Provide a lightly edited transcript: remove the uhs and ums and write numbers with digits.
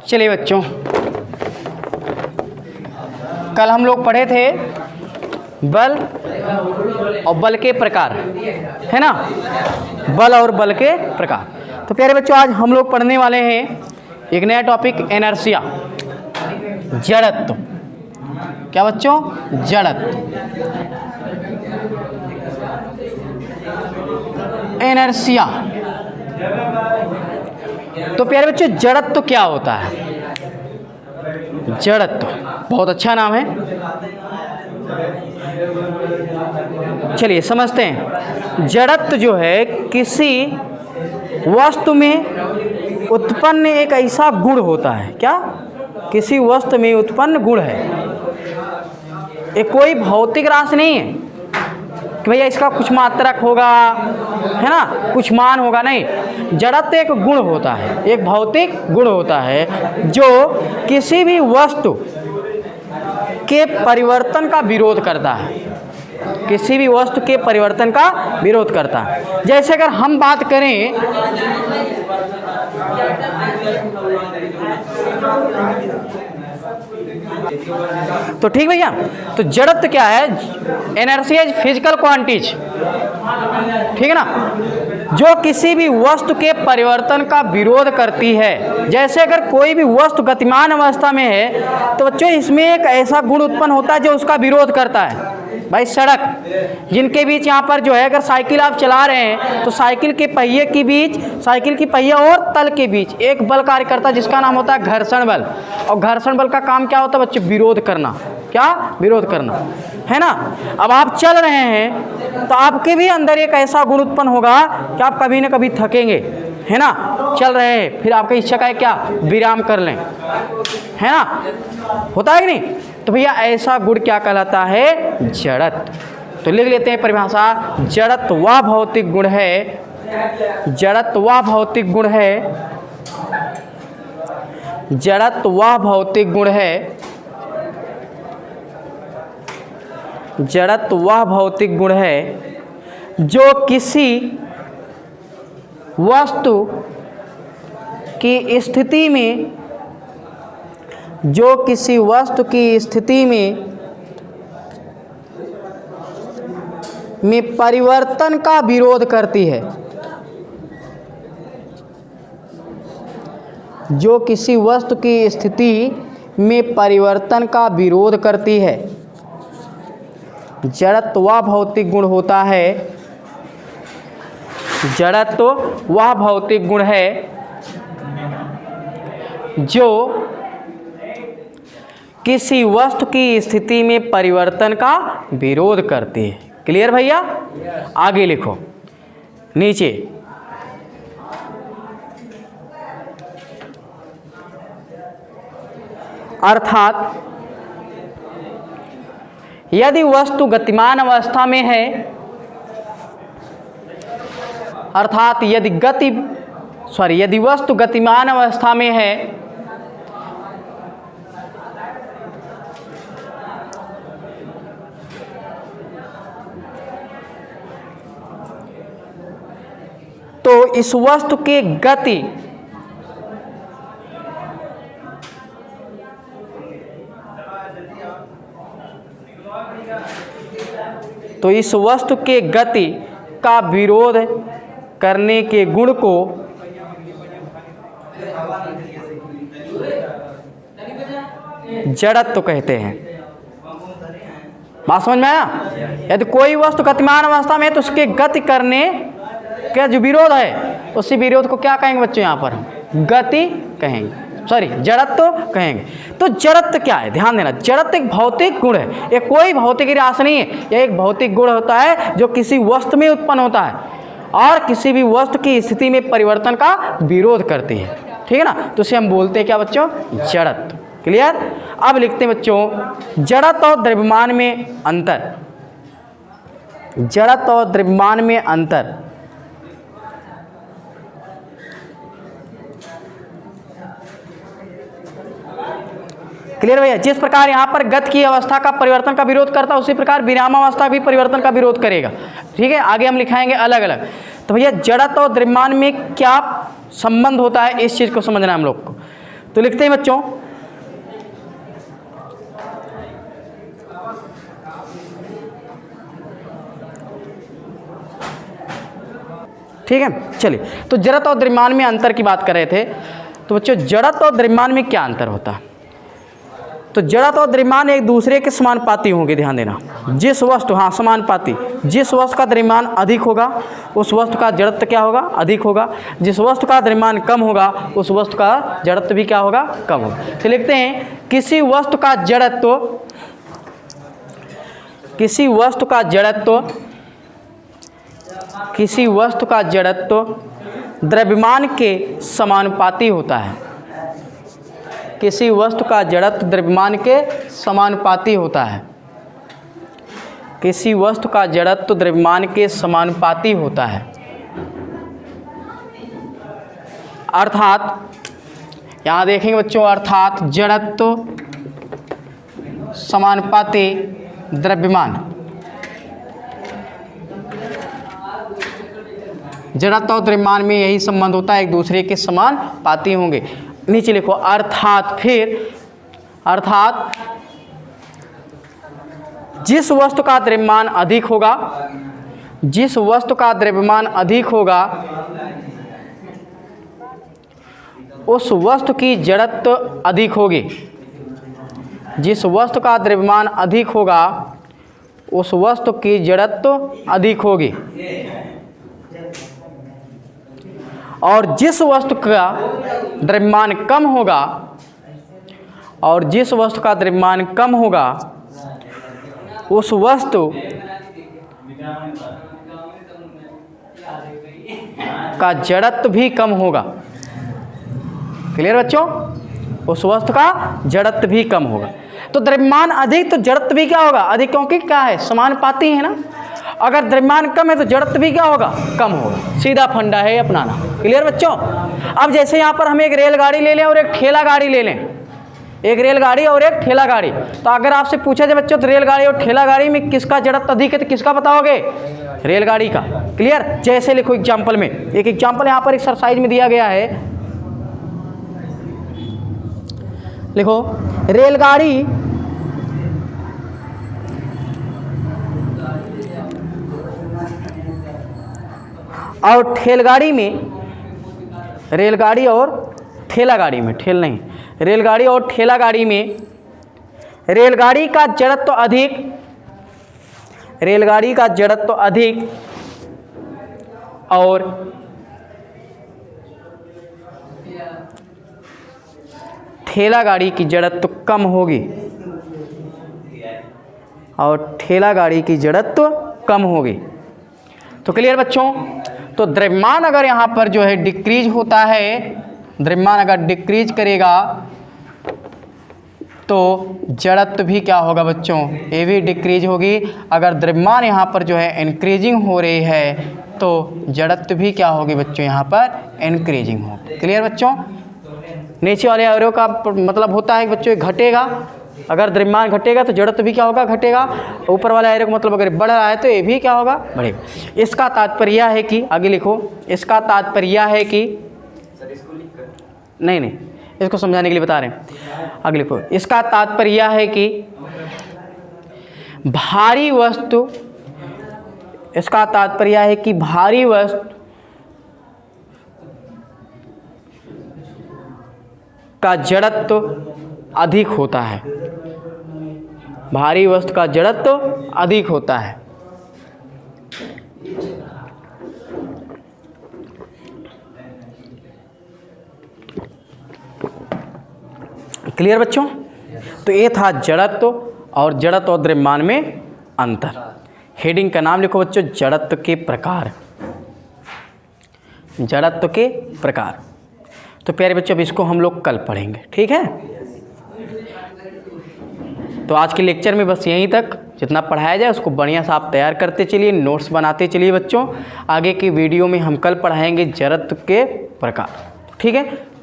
चलिए बच्चों, कल हम लोग पढ़े थे बल और बल के प्रकार, है ना। बल और बल के प्रकार। तो प्यारे बच्चों, आज हम लोग पढ़ने वाले हैं एक नया टॉपिक, इनर्शिया, जड़त्व। क्या बच्चों? जड़त्व, इनर्शिया। तो प्यारे बच्चों, जड़त्व क्या होता है? जड़त्व बहुत अच्छा नाम है, चलिए समझते हैं। जड़त्व जो है किसी वस्तु में उत्पन्न एक ऐसा गुण होता है। क्या? किसी वस्तु में उत्पन्न गुण है। ये कोई भौतिक राशि नहीं है कि भैया इसका कुछ मात्रक होगा, है ना, कुछ मान होगा, नहीं। जड़त्व एक गुण होता है, एक भौतिक गुण होता है जो किसी भी वस्तु के परिवर्तन का विरोध करता है। किसी भी वस्तु के परिवर्तन का विरोध करता है। जैसे अगर हम बात करें तो ठीक भैया, तो जड़त्व क्या है? इनर्शिया इज फिजिकल क्वांटिटीज, ठीक है ना, जो किसी भी वस्तु के परिवर्तन का विरोध करती है। जैसे अगर कोई भी वस्तु गतिमान अवस्था में है तो बच्चों इसमें एक ऐसा गुण उत्पन्न होता है जो उसका विरोध करता है। भाई सड़क जिनके बीच यहाँ पर जो है, अगर साइकिल आप चला रहे हैं तो साइकिल के पहिए के बीच, साइकिल की पहिया और तल के बीच एक बल कार्य करता है जिसका नाम होता है घर्षण बल। और घर्षण बल का काम क्या होता है बच्चों? विरोध करना। क्या? विरोध करना, है ना। अब आप चल रहे हैं तो आपके भी अंदर एक ऐसा गुण उत्पन्न होगा कि आप कभी ना कभी थकेंगे, है ना। चल रहे हैं, फिर आपकी इच्छा का है क्या? विराम कर लें, है ना। होता है कि नहीं? तो भैया ऐसा गुण क्या कहलाता है? जड़त्व। तो लिख लेते हैं परिभाषा। जड़त्व वह भौतिक गुण है, जड़त्व वह भौतिक गुण है, जड़त्व वह भौतिक गुण है, जड़त्व वह भौतिक गुण है जो किसी वस्तु की स्थिति में, जो किसी वस्तु की स्थिति में परिवर्तन का विरोध करती है। जो किसी वस्तु की स्थिति में परिवर्तन का विरोध करती है। जड़त्व वह भौतिक गुण होता है, जड़त्व वह भौतिक गुण है जो किसी वस्तु की स्थिति में परिवर्तन का विरोध करती है। क्लियर भैया? आगे लिखो नीचे। अर्थात यदि वस्तु गतिमान अवस्था में है, अर्थात यदि वस्तु गतिमान अवस्था में है तो इस वस्तु के गति का विरोध करने के गुण को जड़त्व कहते हैं। बात समझ में आया? यदि कोई वस्तु गतिमान अवस्था में है तो उसके गति करने का जो विरोध है, उसी विरोध को क्या कहेंगे बच्चों? यहाँ पर गति कहेंगे, सॉरी जड़त्व कहेंगे। तो जड़त्व क्या है? ध्यान देना, जड़त्व एक भौतिक गुण है। ये कोई भौतिक राशि नहीं है, यह एक भौतिक गुण होता है जो किसी वस्तु में उत्पन्न होता है और किसी भी वस्तु की स्थिति में परिवर्तन का विरोध करती है, ठीक है ना। तो उसे हम बोलते हैं क्या बच्चों? जड़त्व। क्लियर? अब लिखते हैं बच्चों, जड़त्व और द्रव्यमान में अंतर। जड़त्व और द्रव्यमान में अंतर। क्लियर भैया? जिस प्रकार यहाँ पर गति की अवस्था का परिवर्तन का विरोध करता है, उसी प्रकार विरामावस्था भी परिवर्तन का विरोध करेगा। ठीक है, आगे हम लिखाएंगे अलग अलग। तो भैया जड़त्व और द्रव्यमान में क्या संबंध होता है, इस चीज़ को समझना है हम लोग को। तो लिखते हैं बच्चों, ठीक है। चलिए, तो जड़त्व और द्रव्यमान में अंतर की बात कर रहे थे। तो बच्चों जड़त्व और द्रव्यमान में क्या अंतर होता है? तो जड़त्व और द्रव्यमान एक दूसरे के समानुपाती होंगे, ध्यान देना। जिस वस्तु, हाँ समानुपाती, जिस वस्तु का द्रव्यमान अधिक होगा उस वस्तु का जड़त्व क्या होगा? अधिक होगा। जिस वस्तु का द्रव्यमान कम होगा उस वस्तु का जड़त्व भी क्या होगा? कम होगा। तो लिखते हैं किसी वस्तु का जड़त्व, किसी वस्तु का जड़त्व, किसी वस्तु का जड़त्व द्रव्यमान के समानुपाती होता है। किसी वस्तु का जड़त्व द्रव्यमान के समानुपाती होता है। किसी वस्तु का जड़त्व द्रव्यमान के समानुपाती होता है। अर्थात यहाँ देखेंगे बच्चों, अर्थात जड़त्व समानुपाती द्रव्यमान, जड़त्व और द्रव्यमान में यही संबंध होता है, एक दूसरे के समानुपाती होंगे। नीचे लिखो अर्थात, फिर अर्थात जिस वस्तु का द्रव्यमान अधिक होगा, जिस वस्तु का द्रव्यमान अधिक होगा उस वस्तु की जड़त्व अधिक होगी। जिस वस्तु का द्रव्यमान अधिक होगा उस वस्तु की जड़त्व अधिक होगी। और जिस वस्तु का द्रव्यमान कम होगा, और जिस वस्तु का द्रव्यमान कम होगा उस वस्तु का जड़त्व भी कम होगा। क्लियर बच्चों? उस वस्तु का जड़त्व भी कम होगा। तो द्रव्यमान अधिक तो जड़त्व भी क्या होगा? अधिक, क्योंकि क्या है? समानुपाती है ना। अगर द्रव्यमान कम है तो जड़त्व भी क्या होगा? कम होगा। सीधा फंडा है अपनाना। क्लियर बच्चों? अब जैसे यहाँ पर हम एक रेलगाड़ी ले लें और एक ठेला गाड़ी ले लें, एक रेलगाड़ी और एक ठेला गाड़ी, तो अगर आपसे पूछा जाए बच्चों तो रेलगाड़ी और ठेला गाड़ी में किसका जड़त्व अधिक है, तो किसका बताओगे? रेलगाड़ी का। क्लियर? जैसे लिखो एग्जाम्पल में, एक एग्जाम्पल यहाँ पर एक्सरसाइज में दिया गया है। लिखो रेलगाड़ी और ठेलगाड़ी में, रेलगाड़ी और ठेला गाड़ी में, ठेल नहीं, रेलगाड़ी और ठेला गाड़ी में रेलगाड़ी का जड़त्व अधिक, रेलगाड़ी का जड़त्व अधिक और ठेला गाड़ी की जड़त्व कम होगी, और ठेला गाड़ी की जड़त्व कम होगी। तो क्लियर बच्चों? तो द्रव्यमान अगर यहाँ पर जो है डिक्रीज होता है, द्रव्यमान अगर डिक्रीज करेगा तो जड़त्व भी क्या होगा बच्चों? ये भी डिक्रीज होगी। अगर द्रव्यमान यहाँ पर जो है इंक्रीजिंग हो रही है तो जड़त्व भी क्या होगी बच्चों? यहाँ पर इंक्रीजिंग होगी। क्लियर बच्चों? नीचे वाले एरो का मतलब होता है कि बच्चों घटेगा, अगर द्रव्यमान घटेगा तो जड़त्व भी क्या होगा? घटेगा। ऊपर वाला एरो का मतलब अगर बढ़ रहा है तो ये भी क्या होगा? बढ़ेगा। इसका तात्पर्य है कि, आगे लिखो, इसका तात्पर्य है कि, नहीं इसको समझाने के लिए बता रहे हैं, आगे लिखो, इसका तात्पर्य है कि भारी वस्तु, इसका तात्पर्य है कि भारी वस्तु का जड़त्व अधिक होता है। भारी वस्तु का जड़त्व अधिक होता है। क्लियर बच्चों? तो ये था जड़त्व और जड़त्व और द्रव्यमान में अंतर। हेडिंग का नाम लिखो बच्चों, जड़त्व के प्रकार। जड़त्व के प्रकार। तो प्यारे बच्चों अब इसको हम लोग कल पढ़ेंगे, ठीक है? तो आज के लेक्चर में बस यहीं तक, जितना पढ़ाया जाए उसको बढ़िया से आप तैयार करते चलिए, नोट्स बनाते चलिए बच्चों। आगे की वीडियो में हम कल पढ़ाएंगे जड़त्व के प्रकार, ठीक है?